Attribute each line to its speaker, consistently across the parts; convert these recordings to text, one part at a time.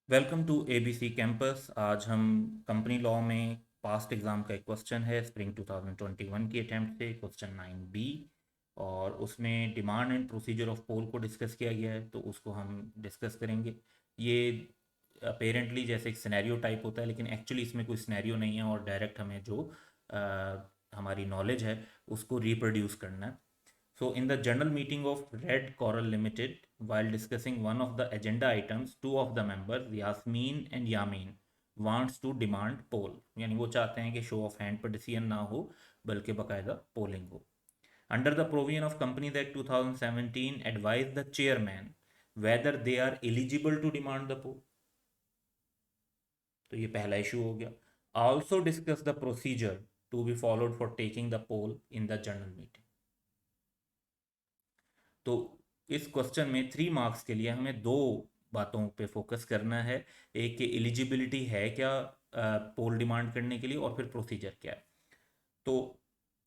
Speaker 1: Welcome to ABC campus. आज हम company law में पास्ट एग्ज़ाम का एक क्वेश्चन है स्प्रिंग 2021 की अटेम्प्ट से, क्वेश्चन 9B। और उसमें डिमांड एंड प्रोसीजर ऑफ पोल को डिस्कस किया गया है, तो उसको हम डिस्कस करेंगे। ये अपेरेंटली जैसे एक सिनेरियो टाइप होता है, लेकिन एक्चुअली इसमें कोई सिनेरियो नहीं है और डायरेक्ट हमें जो हमारी नॉलेज है उसको रिप्रोड्यूस करना है। So, in the general meeting of Red Coral Limited, while discussing one of the agenda items, two of the members, Yasmin and Yamin, wants to demand poll. यानी वो चाहते हैं कि शो ऑफ हैंड पर decision ना हो, बल्कि बाकायदा पोलिंग हो। Under the provision of Companies Act 2017, advise the chairman whether they are eligible to demand the poll. तो ये पहला इशू हो गया। Also discuss the procedure to be followed for taking the poll in the general meeting. तो इस question में 3 marks के लिए हमें दो बातों पे फोकस करना है। एक कि एलिजिबिलिटी है क्या पोल डिमांड करने के लिए, और फिर प्रोसीजर क्या है। तो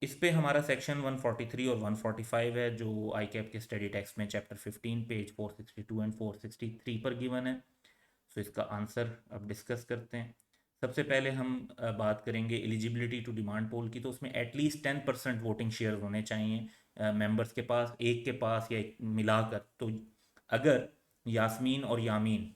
Speaker 1: इस पे हमारा सेक्शन 143 और 145 है, जो आई कैप के स्टडी टेक्स्ट में चैप्टर 15 पेज 462 एंड 463 पर गिवन है। सो इसका आंसर अब डिस्कस करते हैं। सबसे पहले हम बात करेंगे एलिजिबिलिटी टू डिमांड पोल की। तो उसमें एटलीस्ट 10% वोटिंग शेयर होने चाहिए मेंबर्स के पास, एक के पास या एक मिलाकर। तो अगर यास्मीन और यामीन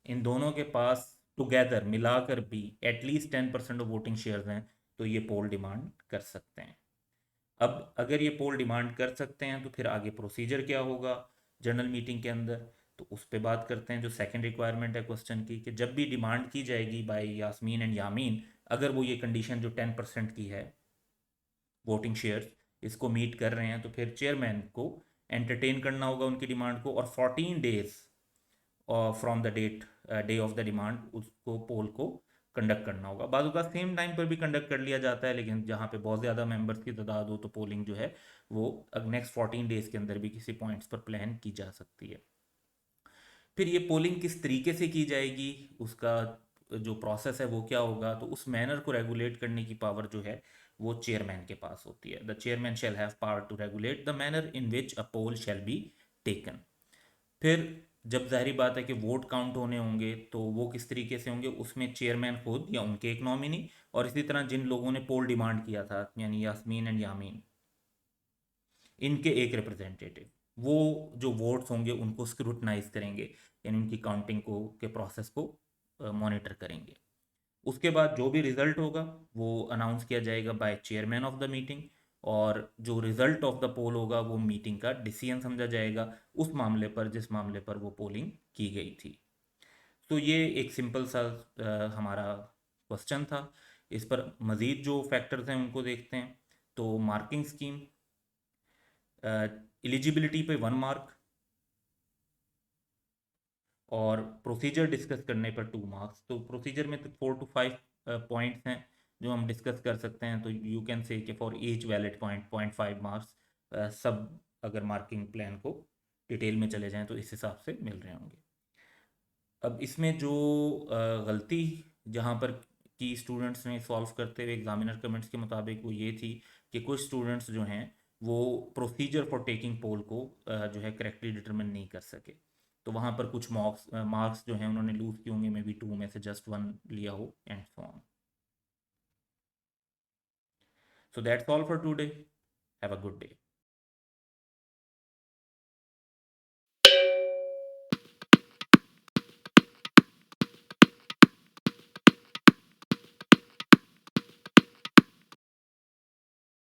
Speaker 1: इन दोनों के पास टुगेदर मिलाकर भी एटलीस्ट 10% ऑफ वोटिंग शेयर्स हैं, तो ये पोल डिमांड कर सकते हैं। अब अगर ये पोल डिमांड कर सकते हैं, तो फिर आगे प्रोसीजर क्या होगा जनरल मीटिंग के अंदर, तो उस पर बात करते हैं। जो सेकंड रिक्वायरमेंट है क्वेश्चन की, कि जब भी डिमांड की जाएगी बाय यास्मीन एंड यामीन, अगर वो ये कंडीशन जो 10% की है वोटिंग शेयर्स, इसको मीट कर रहे हैं, तो फिर चेयरमैन को एंटरटेन करना होगा उनकी डिमांड को, और 14 days from the date day of the demand उसको पोल को कंडक्ट करना होगा। बाजू का सेम टाइम पर भी कंडक्ट कर लिया जाता है, लेकिन जहाँ पे बहुत ज़्यादा मेंबर्स की तादाद हो, तो पोलिंग जो है वो नेक्स्ट 14 days के अंदर भी किसी पॉइंट्स पर प्लान की जा सकती है। फिर ये पोलिंग किस तरीके से की जाएगी, उसका जो प्रोसेस है वो क्या होगा, तो उस मैनर को रेगुलेट करने की पावर जो है वो चेयरमैन के पास होती है। The chairman shall have power to regulate the manner in which a poll shall be taken. फिर जब जाहिर बात है कि वोट काउंट होने होंगे, तो वो किस तरीके से होंगे, उसमें चेयरमैन खुद या उनके एक नॉमिनी, और इसी तरह जिन लोगों ने पोल डिमांड किया था यानी यास्मीन एंड यामीन, इनके एक रिप्रेजेंटेटिव, वो जो वोट्स होंगे उनको स्क्रूटनाइज करेंगे, यानी उनकी काउंटिंग को के प्रोसेस को मॉनिटर करेंगे। उसके बाद जो भी रिजल्ट होगा वो अनाउंस किया जाएगा by chairman of the meeting, और जो रिजल्ट ऑफ द पोल होगा वो मीटिंग का डिसीजन समझा जाएगा उस मामले पर जिस मामले पर वो पोलिंग की गई थी। तो ये एक सिंपल सा हमारा क्वेश्चन था। इस पर मज़ीद जो फैक्टर्स हैं उनको देखते हैं। तो मार्किंग स्कीम, एलिजिबिलिटी पे 1 मार्क, और प्रोसीजर डिस्कस करने पर 2 मार्क्स। तो प्रोसीजर में तो 4 to 5 पॉइंट्स हैं जो हम डिस्कस कर सकते हैं। तो यू कैन से कि for each valid point 0.5 marks सब, अगर मार्किंग प्लान को डिटेल में चले जाएं तो इस हिसाब से मिल रहे होंगे। अब इसमें जो गलती जहाँ पर की स्टूडेंट्स ने सॉल्व करते हुए एग्जामिनर कमेंट्स के मुताबिक, वो ये थी कि कुछ स्टूडेंट्स जो हैं वो प्रोसीजर फॉर टेकिंग पोल को जो है करेक्टली डिटरमिन नहीं कर सके। तो वहाँ पर कुछ मार्क्स जो हैं उन्होंने लूज किए होंगे, मे बी 2 में से जस्ट 1 लिया हो, and so on. So that's all for today. Have a good day.